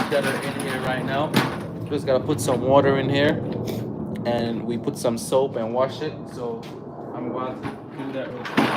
that are in here right now. Just gotta put some water in here, and we put some soap and wash it. So I'm going to do that real quick.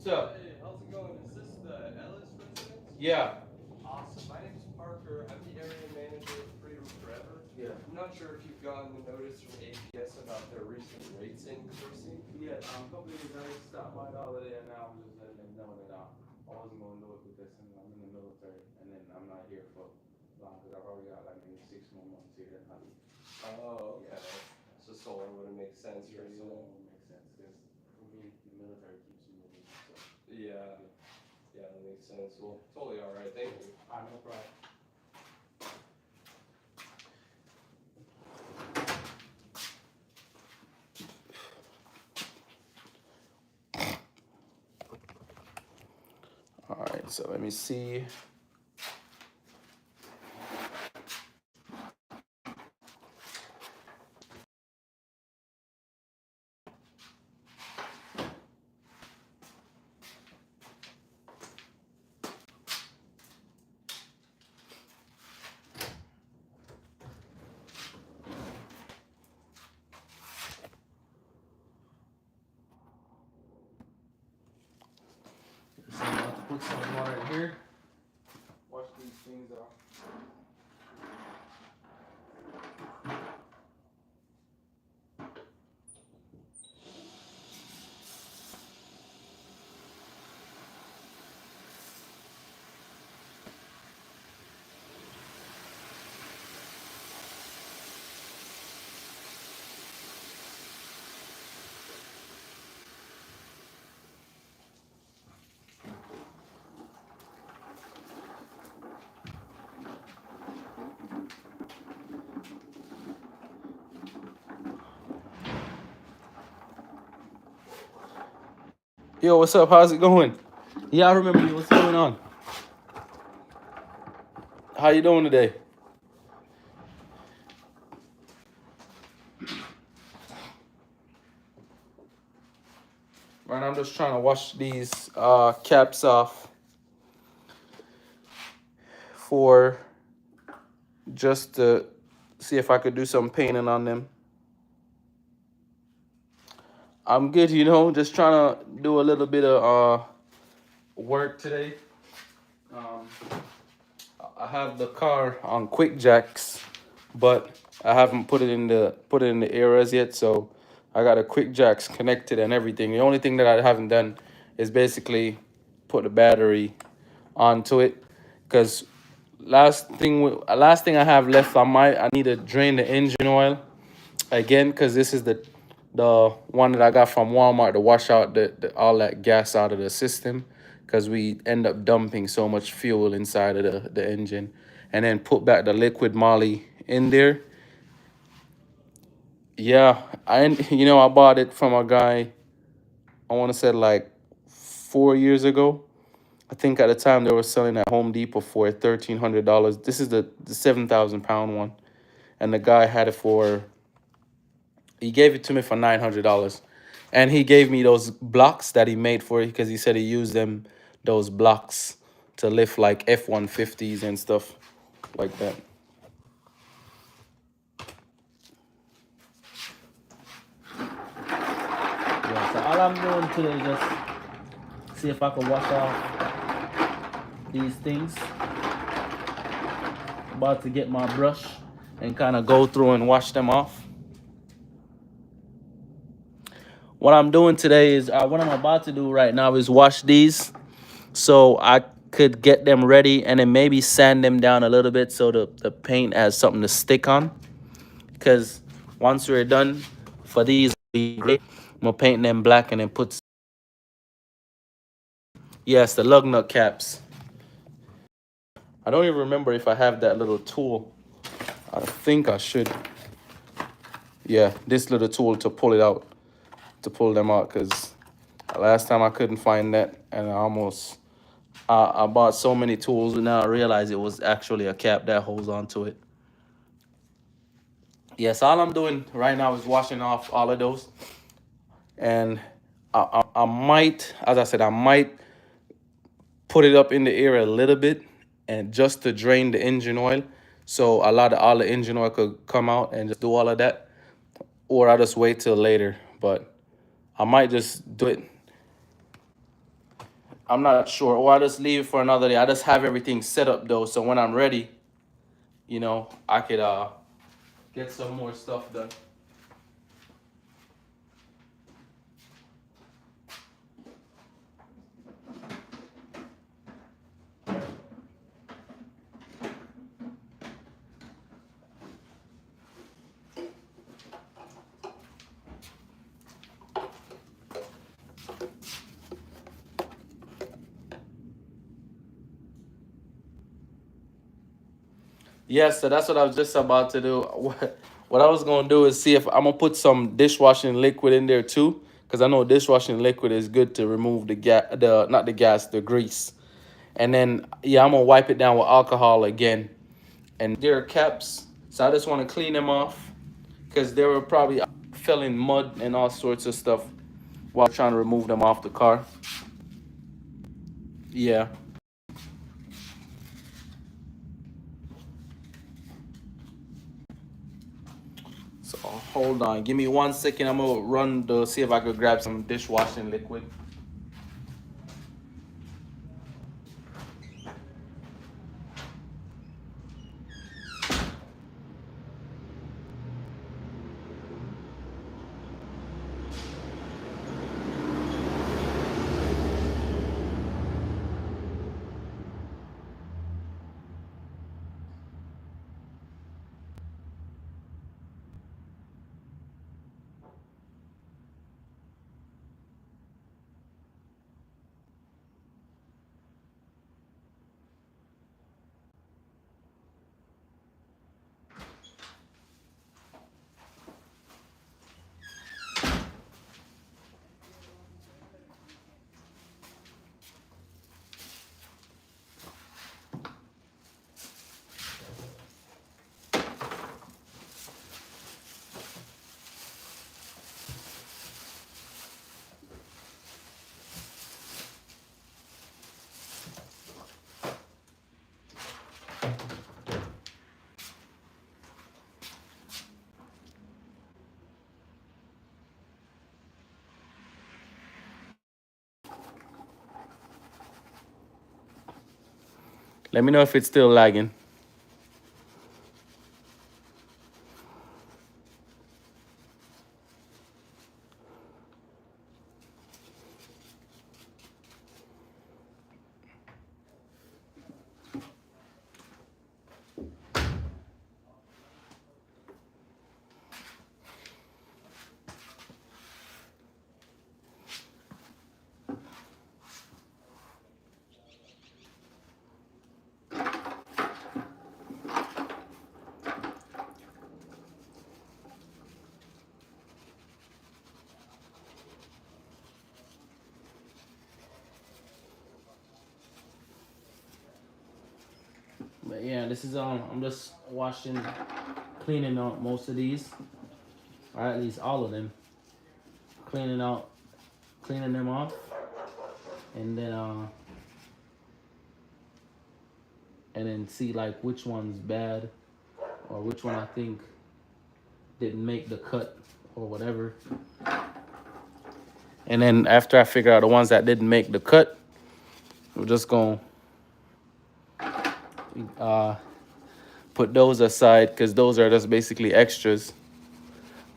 So, Hey, how's it going? Is this the Ellis residence? yeah. Awesome. My name's Parker. I'm the area manager of Freedom Forever. Yeah. I'm not sure if you've gotten the notice from APS about their recent rates increasing. Yeah, companies I stopped by the other day, and now I'm just letting them know that I wasn't going to do it because I'm in the military, and then I'm not here for long because I've already got like maybe 6 more months here. Oh, okay. Yeah. So solar wouldn't make sense for Yeah, you. so it won't make sense because for me, the military keeps me moving. So, Yeah. Yeah, that makes sense. Well, totally all right. Thank you. no problem. All right, so let me see. So I'm about to put some water in here. Wash these things off. Yo, what's up? How's it going? Yeah, I remember you. What's going on? How you doing today? Right, I'm just trying to wash these caps off for just to see if I could do some painting on them. I'm good, just trying to do a little bit of work today. Um, I have the car on quick jacks, but I haven't put it in the areas yet. So I got a quick jacks connected and everything. The only thing that I haven't done is basically put the battery onto it, because last thing I have left, I need to drain the engine oil again, because this is the one that I got from Walmart to wash out all that gas out of the system, because we end up dumping so much fuel inside of the engine, and then put back the liquid moly in there. Yeah, I bought it from a guy, I want to say like 4 years ago. I think at the time they were selling at Home Depot for $1,300. This is the 7,000 pound one, and the guy had it for. He gave it to me for $900, and he gave me those blocks that he made for it, because he said he used those blocks to lift like F-150s and stuff like that. Yeah, so all I'm doing today is just see if I can wash off these things. About to get my brush and kind of go through and wash them off. What I'm doing today is what I'm about to do right now is wash these, so I could get them ready and then maybe sand them down a little bit so the paint has something to stick on. Because once we're done for these, gray. I'm gonna paint them black and then put, yes, the lug nut caps. I don't even remember if I have that little tool. I think I should. Yeah, this little tool to pull it out, to pull them out, because last time I couldn't find that, and I bought so many tools, and now I realize it was actually a cap that holds onto it. Yes, all I'm doing right now is washing off all of those, and I might, as I said, I might put it up in the air a little bit, and just to drain the engine oil, so a lot of all the engine oil could come out and just do all of that, or I'll just wait till later. But I might just do it. I'm not sure, or I just leave it for another day. I just have everything set up though, so when I'm ready, I could get some more stuff done. Yeah, so that's what I was just about to do. What I was gonna do is see if I'm gonna put some dishwashing liquid in there too, because I know dishwashing liquid is good to remove the gas, the not the gas, the grease. And then yeah, I'm gonna wipe it down with alcohol again. And there are caps, so I just want to clean them off because they were probably fell in mud and all sorts of stuff while trying to remove them off the car. Yeah. So hold on, give me 1 second. I'm gonna run to see if I could grab some dishwashing liquid. Let me know if it's still lagging. But yeah, this is I'm just washing, cleaning out most of these, or at least all of them. Cleaning out, cleaning them off, and then see like which one's bad, or which one I think didn't make the cut, or whatever. And then after I figure out the ones that didn't make the cut, we're just gonna put those aside because those are just basically extras.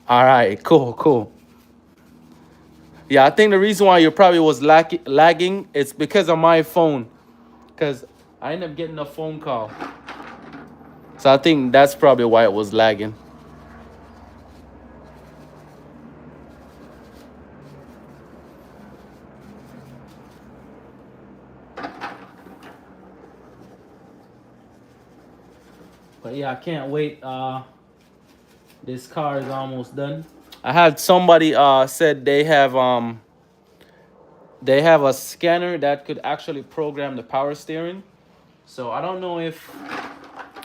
All right, cool. Yeah, I think the reason why you probably was lagging it's because of my phone, because I ended up getting a phone call. So I think that's probably why it was lagging. But yeah, I can't wait. This car is almost done. I had somebody said they have a scanner that could actually program the power steering. So I don't know if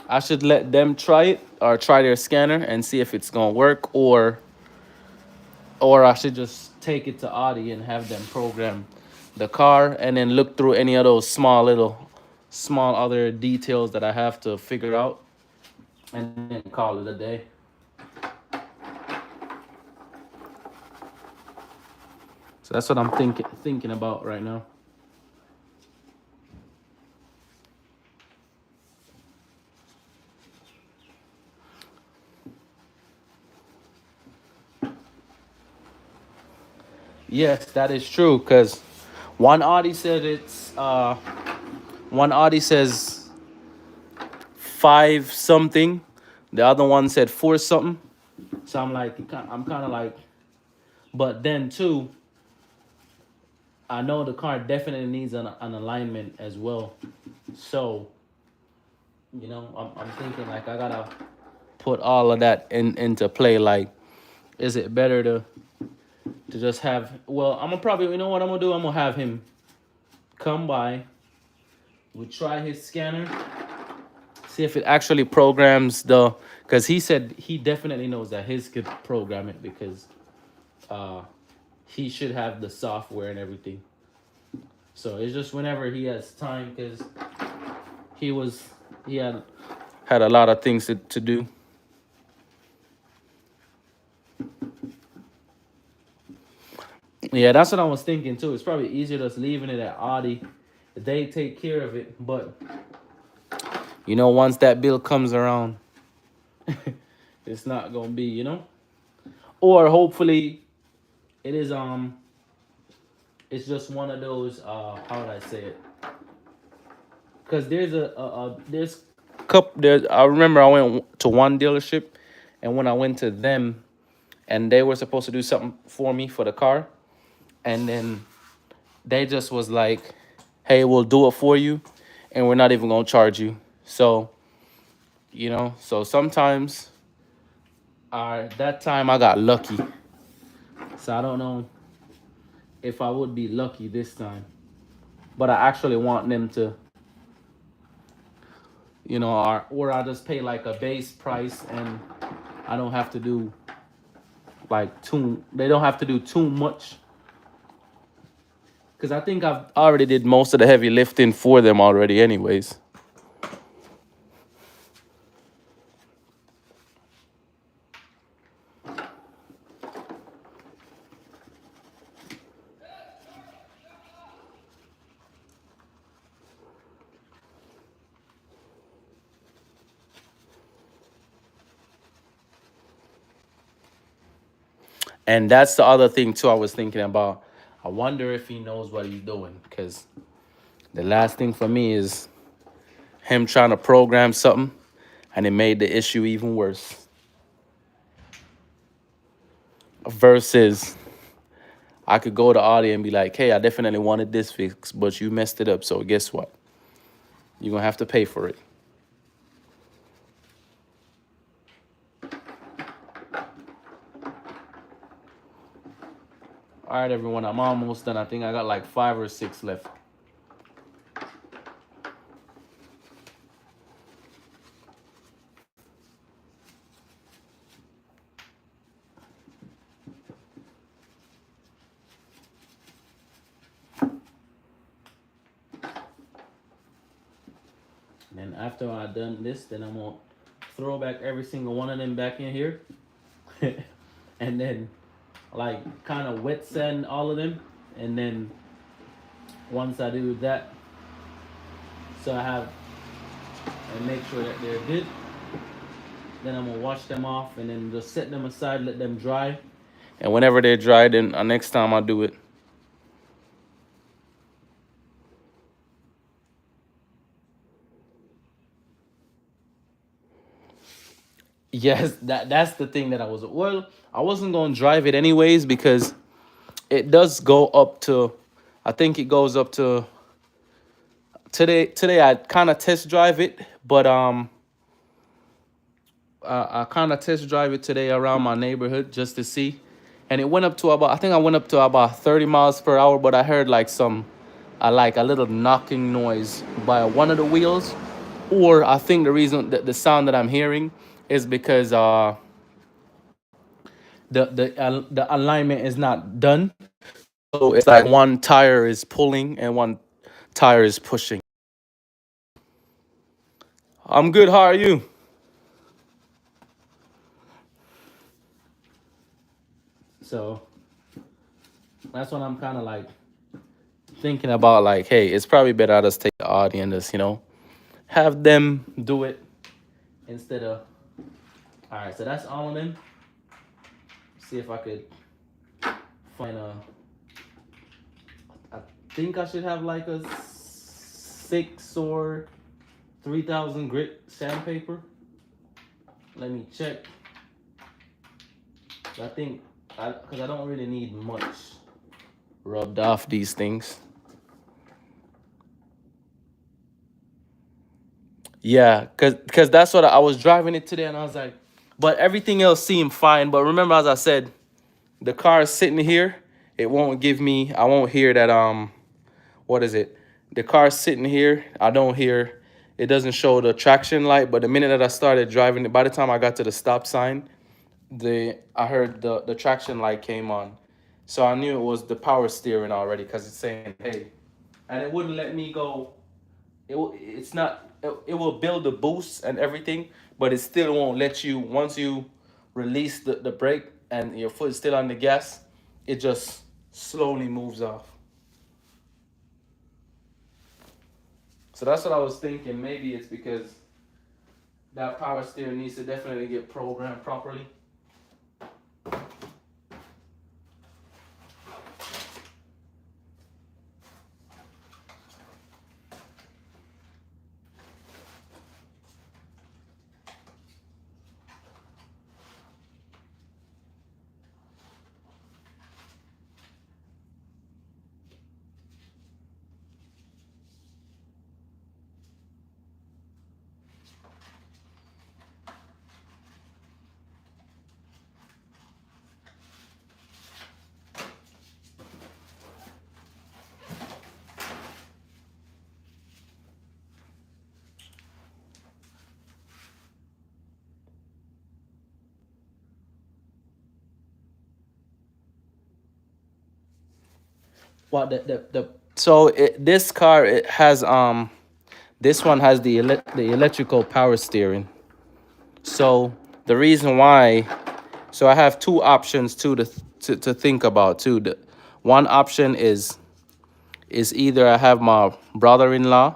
I should let them try it or try their scanner and see if it's gonna work, or I should just take it to Audi and have them program the car and then look through any of those small other details that I have to figure out and then call it a day. So that's what I'm thinking about right now. Yes, that is true. Cause one Audi said one Audi says five something, the other one said four something. So I'm kind of like, but then too, I know the car definitely needs an alignment as well. So, I'm thinking like I gotta put all of that into play. Like, is it better to just have? Well, I'm gonna probably, you know what I'm gonna do? I'm gonna have him come by. We try his scanner, see if it actually programs because he said he definitely knows that his could program it because uh, he should have the software and everything. So it's just whenever he has time because he was he had a lot of things to do. Yeah, that's what I was thinking too. It's probably easier just leaving it at Audi. They take care of it, but once that bill comes around, it's not gonna be, or hopefully it is it's just one of those how would I say it? Because there's there's couple there. I remember I went to one dealership, and when I went to them, and they were supposed to do something for me for the car, and then they just was like, "Hey, we'll do it for you, and we're not even gonna charge you." So so sometimes, that time I got lucky. So I don't know if I would be lucky this time, but I actually want them to, or I just pay like a base price and I don't have to do like they don't have to do too much. Because I think I've already did most of the heavy lifting for them already anyways. And that's the other thing too I was thinking about. I wonder if he knows what he's doing. Because the last thing for me is him trying to program something and it made the issue even worse. Versus I could go to Audi and be like, hey, I definitely wanted this fixed, but you messed it up. So guess what? You're going to have to pay for it. All right, everyone, I'm almost done. I think I got like 5 or 6 left. And then after I done this, then I'm gonna throw back every single one of them back in here. And then like kind of wet sand all of them. And then once I do that, so I have and make sure that they're good. Then I'm gonna wash them off and then just set them aside, let them dry. And whenever they're dry, then next time I'll do it. Yes, that's the thing that I wasn't gonna drive it anyways because it does go up to, I think it goes up to today I kind of test drive it, but I kind of test drive it today around my neighborhood just to see, and it went up to about, I think I went up to about 30 miles per hour, but I heard like like a little knocking noise by one of the wheels, or I think the reason that the sound that I'm hearing is because the alignment is not done, so it's like one tire is pulling and one tire is pushing. I'm good. How are you? So that's what I'm kind of like thinking about. Like, hey, it's probably better I just take the Audi and just, have them do it instead of. All right, so that's all of them. See if I could find a. I think I should have like a 6 or 3,000 grit sandpaper. Let me check. I think, because I don't really need much rubbed off these things. Yeah, cause that's what I was driving it today, and I was like, but everything else seemed fine. But remember, as I said, the car is sitting here. It won't give me. I won't hear that. What is it? The car is sitting here. I don't hear. It doesn't show the traction light. But the minute that I started driving it, by the time I got to the stop sign, I heard the traction light came on. So I knew it was the power steering already, because it's saying hey, and it wouldn't let me go. It's not. It will build the boost and everything, but it still won't let you, once you release the brake and your foot is still on the gas, it just slowly moves off. So that's what I was thinking. Maybe it's because that power steering needs to definitely get programmed properly. What the so this car, it has this one has the electrical power steering. So the reason why, so I have two options too to think about too. The one option is either I have my brother-in-law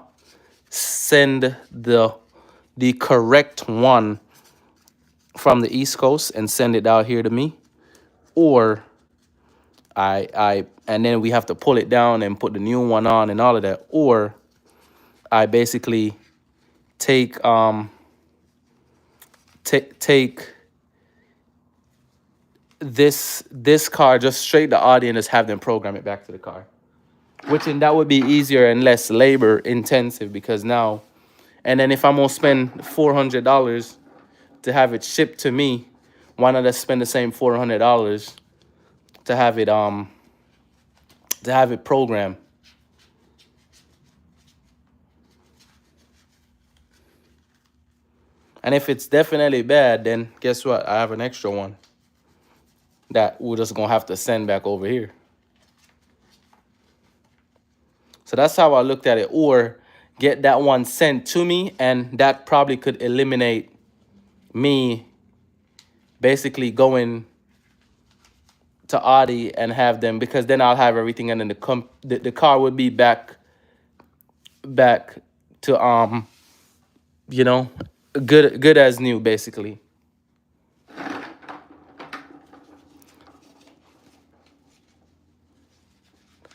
send the correct one from the East Coast and send it out here to me, or I and then we have to pull it down and put the new one on and all of that, or I basically take take this car just straight to Audi and just have them program it back to the car, which, and that would be easier and less labor intensive, because now, and then if I'm gonna spend $400 to have it shipped to me, why not just spend the same $400 to have it programmed? And if it's definitely bad, then guess what? I have an extra one that we're just gonna have to send back over here. So that's how I looked at it. Or get that one sent to me, and that probably could eliminate me basically going to Audi and have them, because then I'll have everything, and then the car would be back to you know good as new, basically.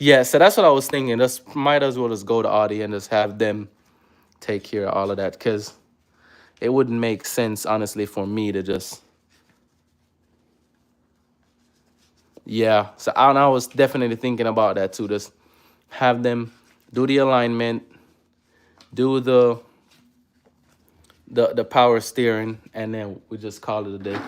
Yeah, so that's what I was thinking. Just might as well just go to Audi and just have them take care of all of that, because it wouldn't make sense, honestly, for me to just. Yeah, so I was definitely thinking about that too. Just have them do the alignment, do the power steering, and then we just call it a day.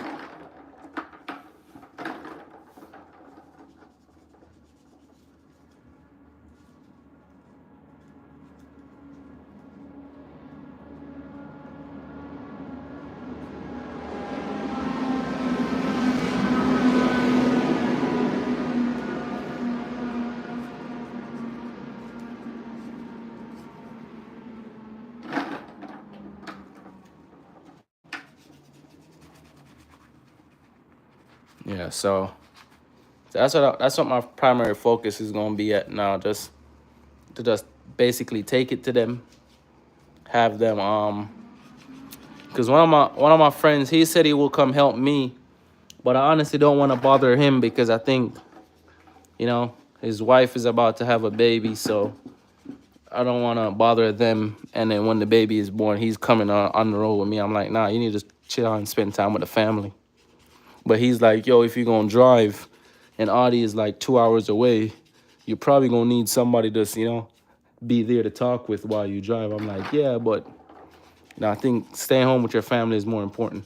Yeah, so that's what my primary focus is gonna be at now. Just to just basically take it to them, have them because one of my friends, he said he will come help me, but I honestly don't want to bother him because I think, his wife is about to have a baby, so I don't want to bother them. And then when the baby is born, he's coming on the road with me. I'm like, nah, you need to chill out and spend time with the family. But he's like, yo, if you're gonna drive, and Audi is like 2 hours away, you're probably gonna need somebody to, be there to talk with while you drive. I'm like, yeah, but I think staying home with your family is more important.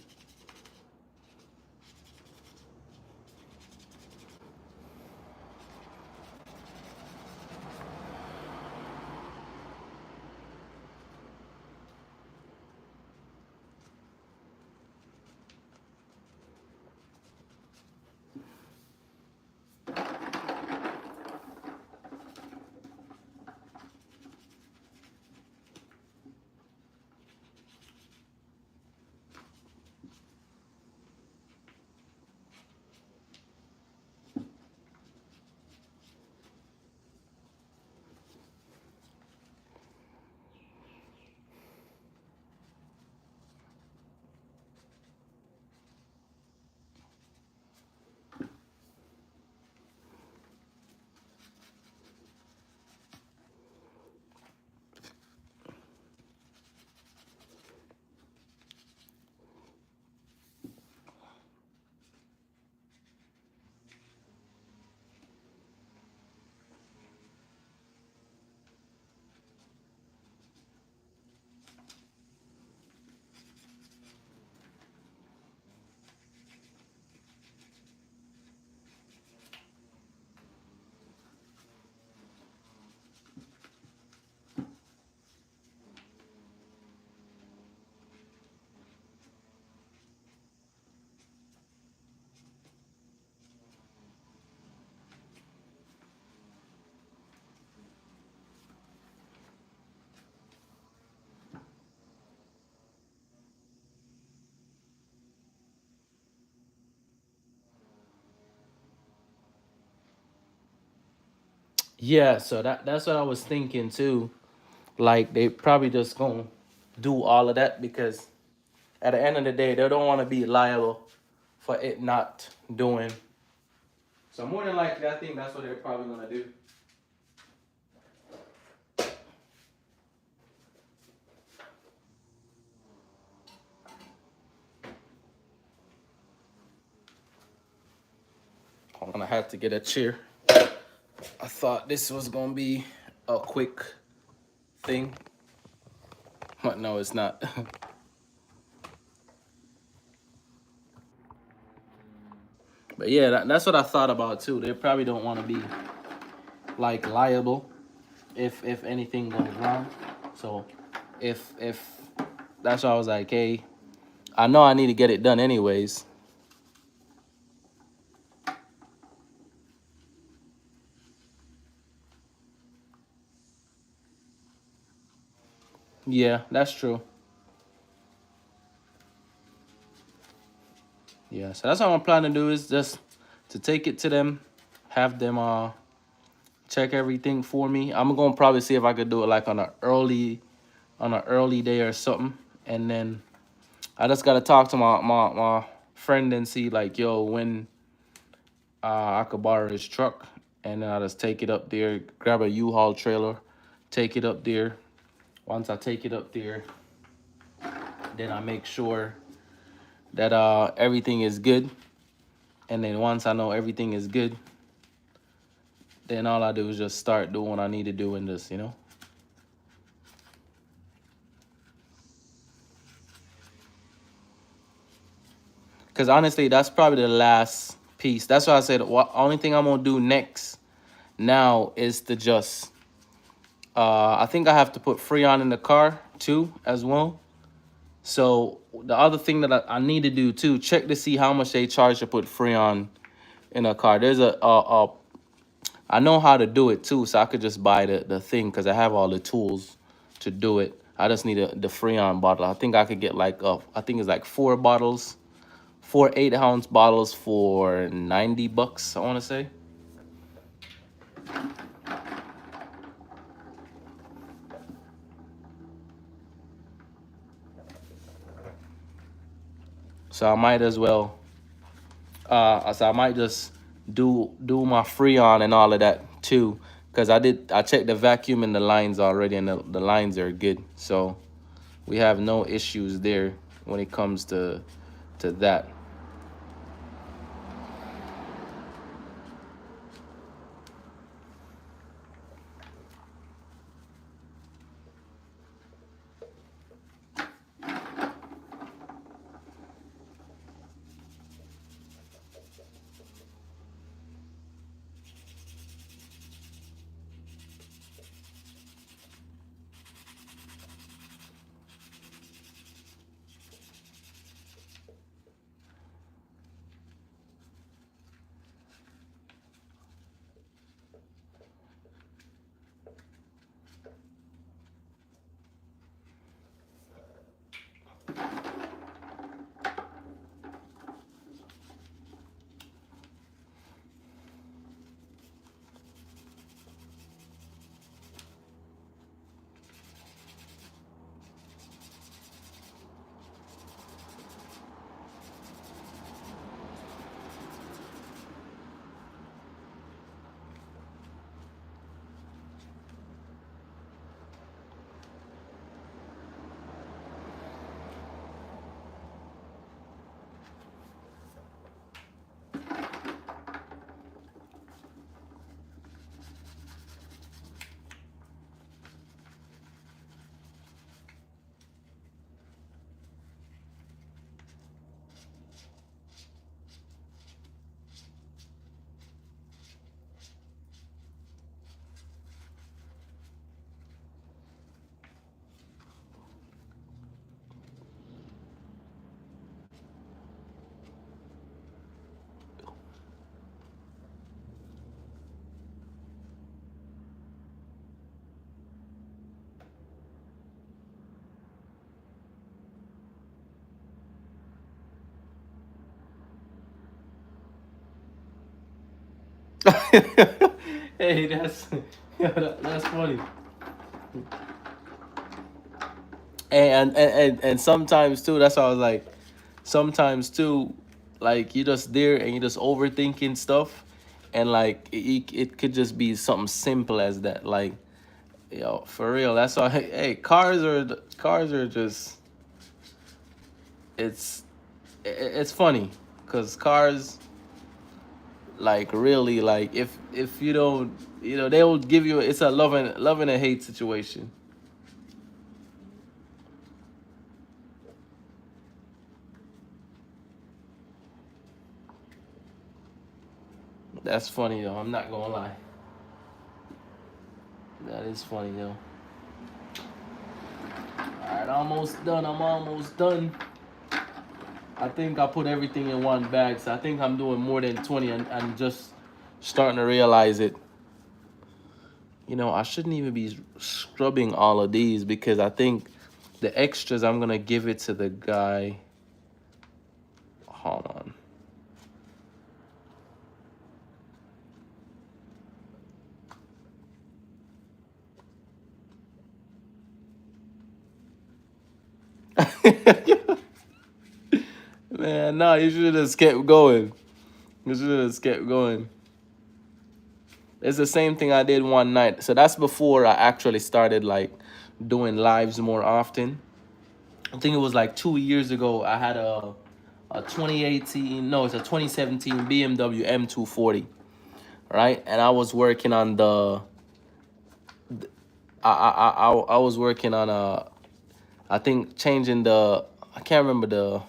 Yeah, so that's what I was thinking too. Like they probably just gonna do all of that because at the end of the day, they don't want to be liable for it not doing. So more than likely, I think that's what they're probably gonna do. I'm gonna have to get a chair. I thought this was gonna be a quick thing, but no, it's not. But yeah, that's what I thought about too. They probably don't want to be like liable if anything goes wrong. So if that's why I was like, hey, I know I need to get it done anyways. Yeah, that's true. Yeah, so that's what I'm planning to do is just to take it to them, have them check everything for me. I'm gonna probably see if I could do it like on an early day or something, and then I just gotta talk to my friend and see like, yo, when I could borrow his truck, and then I just take it up there, grab a U-Haul trailer, take it up there. Once I take it up there, then I make sure that everything is good, and then once I know everything is good, then all I do is just start doing what I need to do in this. Because honestly, that's probably the last piece. That's why I said what only thing I'm gonna do next now is to just I think I have to put Freon in the car too as well. So the other thing that I need to do too, check to see how much they charge to put Freon in a car. There's a I know how to do it too, so I could just buy the thing because I have all the tools to do it. I just need the Freon bottle. I think I could get like I think it's like 4 bottles, 4 8-ounce bottles for $90. I want to say. So I might as well. So I might just do my Freon and all of that too, because I checked the vacuum and the lines already, and the lines are good. So we have no issues there when it comes to that. Hey, that's yeah, that's funny. And sometimes too, that's why I was like, sometimes too, like you just there and you just overthinking stuff, and like it could just be something simple as that. Like, yo, for real, that's why. Hey, cars are just it's it's funny because cars, like, really, like if you don't, they will give you, it's a love and hate situation. That's funny though. I'm not gonna lie. That is funny though. All right, almost done. I'm almost done. I think I put everything in one bag, so I think I'm doing more than 20, and just starting to realize it. I shouldn't even be scrubbing all of these because I think the extras I'm gonna give it to the guy. Hold on. Man, no, you should have just kept going. You should have just kept going. It's the same thing I did one night. So that's before I actually started like doing lives more often. I think it was like 2 years ago. I had a 2018, no, it's a 2017 BMW M240, right? And I was working on I was working on I think changing I can't remember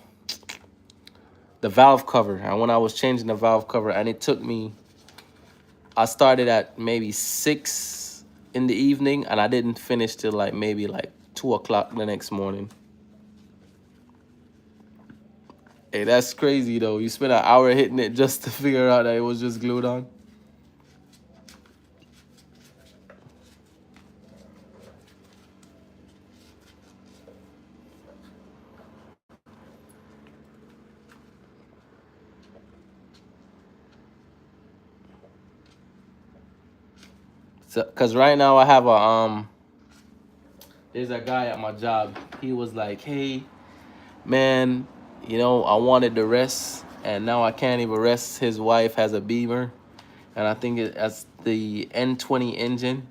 the valve cover. And when I was changing the valve cover, and it took me, I started at maybe 6 in the evening, and I didn't finish till like maybe like 2 o'clock the next morning. Hey, that's crazy though. You spent an hour hitting it just to figure out that it was just glued on. So, cause right now I have there's a guy at my job. He was like, "Hey, man, I wanted to rest, and now I can't even rest." His wife has a Beamer, and I think that's the N20 engine,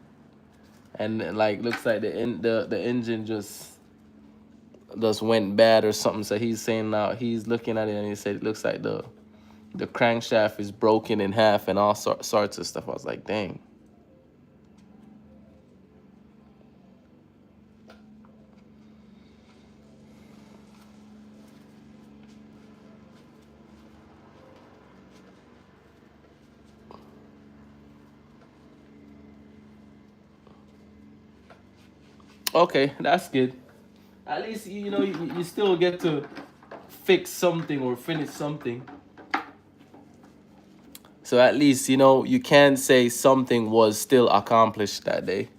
and like looks like the engine just went bad or something. So he's saying now he's looking at it and he said it looks like the crankshaft is broken in half and all sorts of stuff. I was like, dang. Okay, that's good. At least you still get to fix something or finish something. So at least you can say something was still accomplished that day.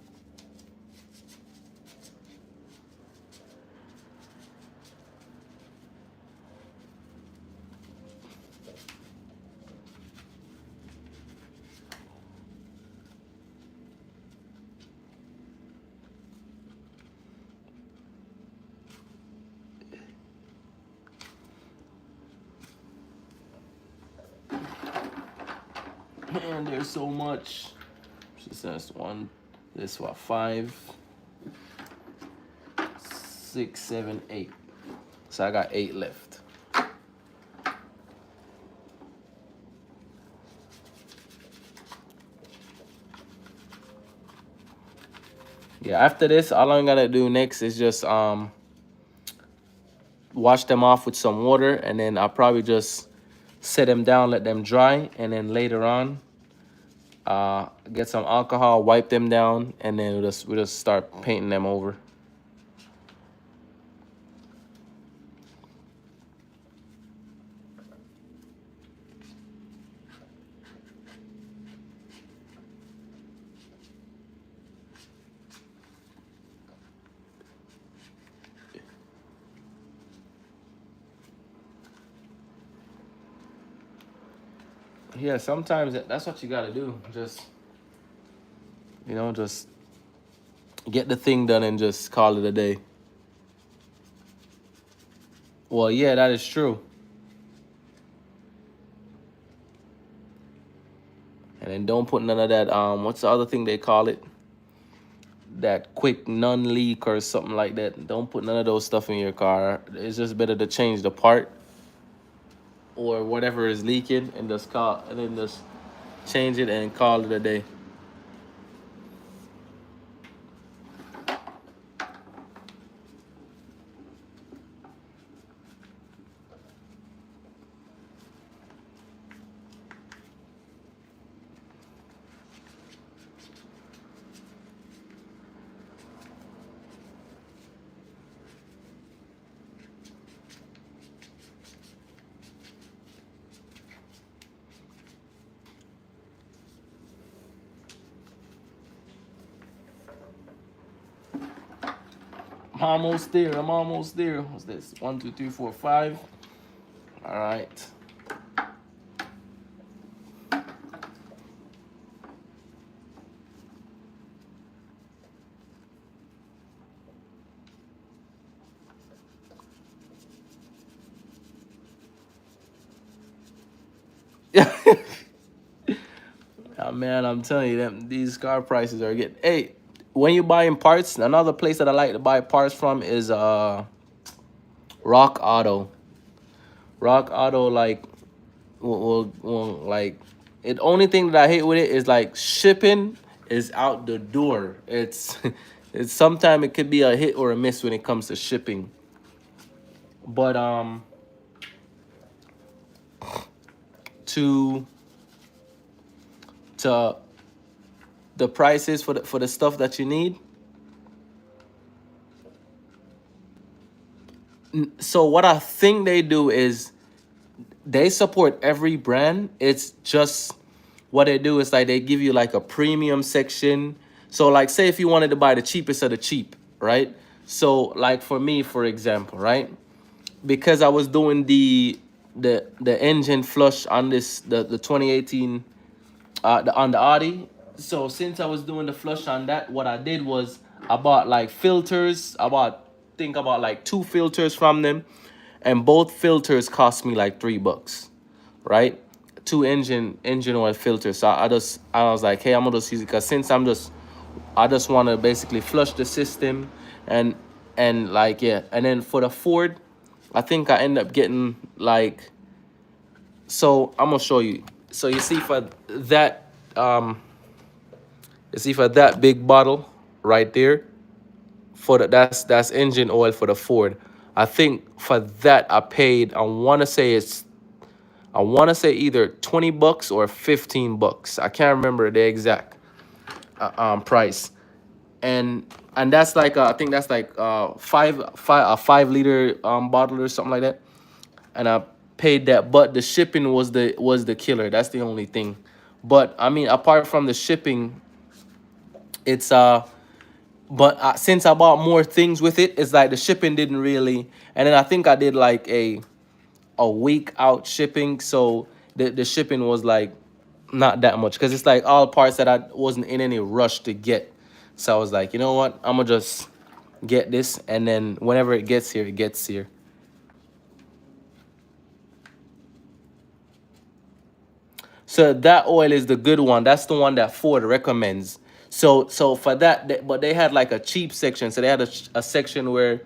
Man, there's so much. She says one. This what 5, 6, 7, 8. So I got 8 left. Yeah, after this, all I'm gonna do next is just wash them off with some water, and then I'll probably just set them down, let them dry, and then later on, get some alcohol, wipe them down, and then we'll just start painting them over. Yeah, sometimes that's what you gotta do. Just get the thing done and just call it a day. Well, yeah, that is true. And then don't put none of that. What's the other thing they call it? That quick non-leak or something like that. Don't put none of those stuff in your car. It's just better to change the part or whatever is leaking and just change it and call it a day. I'm almost there. I'm almost there. What's this? 1, 2, 3, 4, 5. All right. Oh, man, I'm telling you, these car prices are getting. Hey, when you buying parts, another place that I like to buy parts from is Rock Auto. Rock Auto, like, like, the only thing that I hate with it is like shipping is out the door. It's sometimes it could be a hit or a miss when it comes to shipping. But to the prices for the stuff that you need. So what I think they do is they support every brand. It's just what they do is like they give you like a premium section. So like say if you wanted to buy the cheapest of the cheap, right? So like for me, for example, right? Because I was doing the engine flush on the 2018 on the Audi. So since I was doing the flush on that, what I did was I bought like filters. Think about like two filters from them, and both filters cost me like $3, right? Two engine oil filters. So I was like, hey, I'm gonna just use it because since I just want to basically flush the system and like yeah. And then for the Ford, I think I end up getting like, so I'm gonna show you. So you see for that you see for that big bottle right there, for that's engine oil for the Ford. I think for that I paid, I want to say either $20 or $15. I can't remember the exact price. And that's like I think that's like a 5 liter bottle or something like that. And I paid that, but the shipping was the killer. That's the only thing. But I mean, apart from the shipping, it's but since I bought more things with it, it's like the shipping didn't really. And then I think I did like a week out shipping, so the shipping was like not that much because it's like all parts that I wasn't in any rush to get. So I was like, you know what, I'm gonna just get this, and then whenever it gets here, it gets here. So that oil is the good one. That's the one that Ford recommends. So for that, but they had like a cheap section. So they had a section where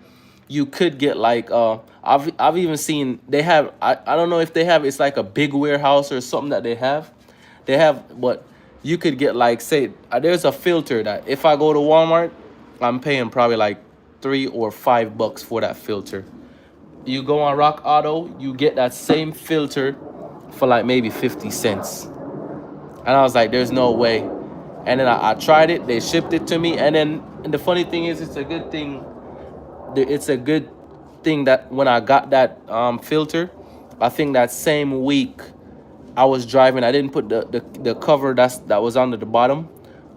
you could get like I've even seen they have, I don't know if they have, it's like a big warehouse or something that they have, but you could get like, say there's a filter that if I go to Walmart, I'm paying probably like $3 or $5 for that filter. You go on Rock Auto, you get that same filter for like maybe 50 cents. And I was like, there's no way. And then I tried it, they shipped it to me. And the funny thing is, it's a good thing. It's a good thing that when I got that filter, I think that same week I was driving, I didn't put the cover that was under the bottom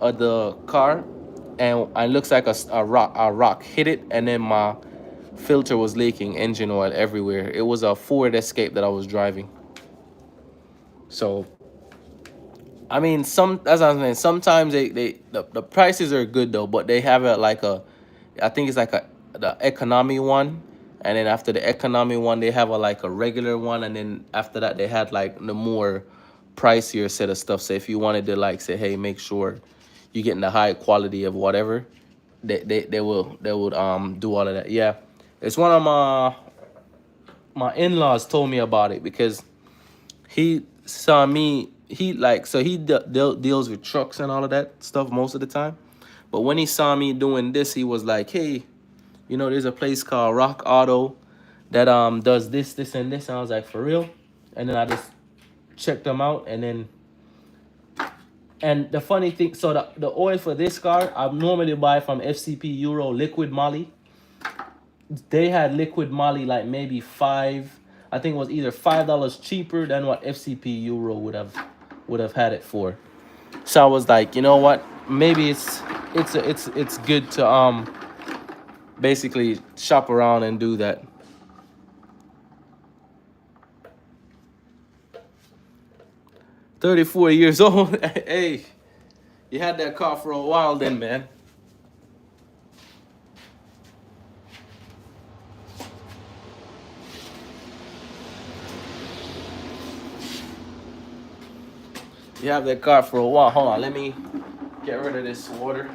of the car. And it looks like a rock hit it, and then my filter was leaking engine oil everywhere. It was a Ford Escape that I was driving. So I mean, that's what I'm saying. Sometimes the prices are good though, but they have it like I think it's like the economy one, and then after the economy one, they have like a regular one, and then after that, they had like the more pricier set of stuff. So if you wanted to like say, hey, make sure you're getting the high quality of whatever, they would do all of that. Yeah, it's one of my in-laws told me about it because he saw me, he like, so he deals with trucks and all of that stuff most of the time. But when he saw me doing this, he was like, hey, there's a place called Rock Auto that does this and this. And I was like, for real? And then I just checked them out. And the funny thing, so the oil for this car I normally buy from FCP Euro Liquid Moly. They had Liquid Moly like maybe I think it was either $5 cheaper than what FCP Euro would have had it for. So I was like, you know what? Maybe it's good to basically shop around and do that. 34 years old. Hey, you had that car for a while then, man. You have that car for a while. Hold on, let me get rid of this water.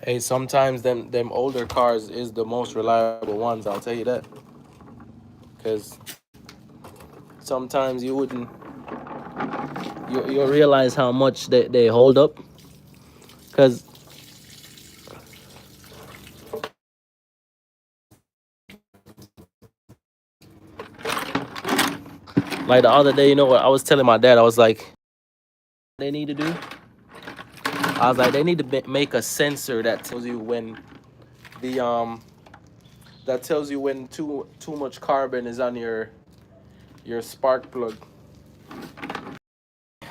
Hey, sometimes them older cars is the most reliable ones. I'll tell you that. Cause sometimes you'll realize how much they hold up. Cause like the other day, you know what I was telling my dad, I was like, they need to do. I was like, they need to make a sensor that tells you when the that tells you when too much carbon is on your spark plug.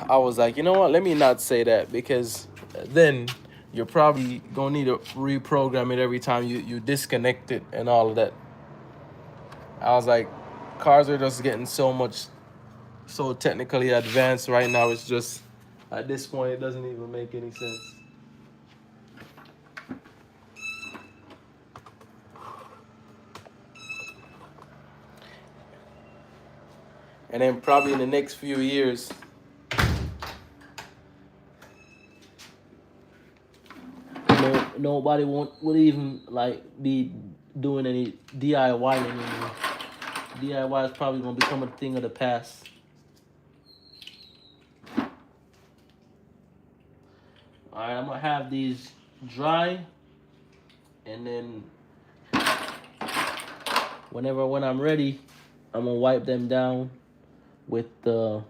I was like, you know what? Let me not say that because then you're probably gonna need to reprogram it every time you disconnect it and all of that. I was like, cars are just getting so technically advanced right now. It's just at this point it doesn't even make any sense. And then probably in the next few years, nobody would even like be doing any DIY anymore. DIY is probably gonna become a thing of the past. All right, I'm gonna have these dry, and then when I'm ready, I'm gonna wipe them down with some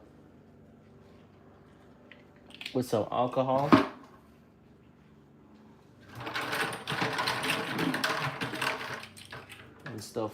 alcohol and stuff.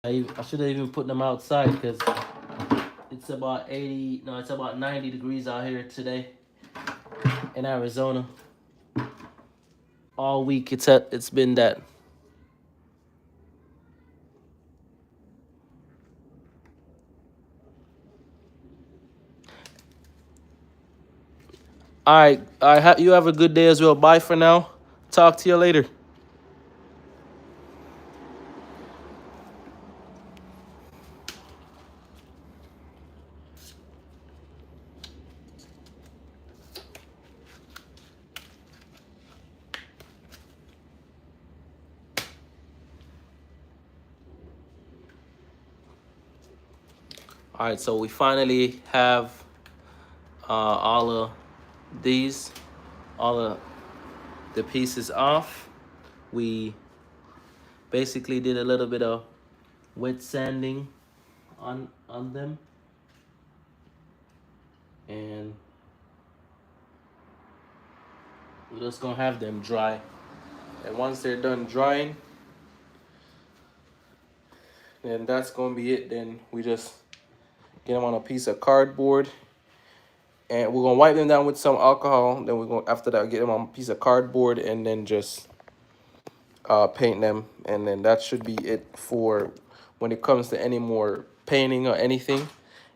I should have even put them outside because it's about 80. No, it's about 90 degrees out here today in Arizona. All week it's been that. All right, you have a good day as well. Bye for now. Talk to you later. All right, so we finally have all of these, all of the pieces off. We basically did a little bit of wet sanding on them, and we're just gonna have them dry. And once they're done drying, then that's gonna be it. Then we just get them on a piece of cardboard, and we're gonna wipe them down with some alcohol. Then we're gonna after that get them on a piece of cardboard, and then just paint them, and then that should be it for when it comes to any more painting or anything.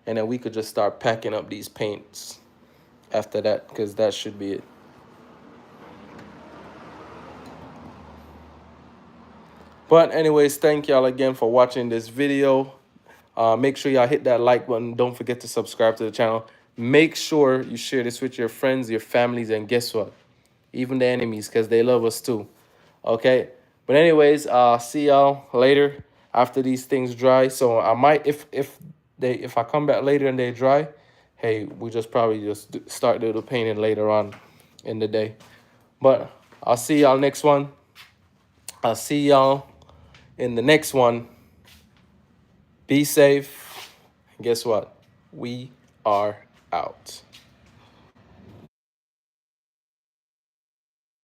And then we could just start packing up these paints after that, because that should be it. But anyways, thank y'all again for watching this video. Make sure y'all hit that like button. Don't forget to subscribe to the channel. Make sure you share this with your friends, your families, and guess what? Even the enemies, because they love us too. Okay? But anyways, see y'all later after these things dry. So I might, if I come back later and they dry, hey, we just probably just start the painting later on in the day. But I'll see y'all next one. I'll see y'all in the next one. Be safe. Guess what? We are out.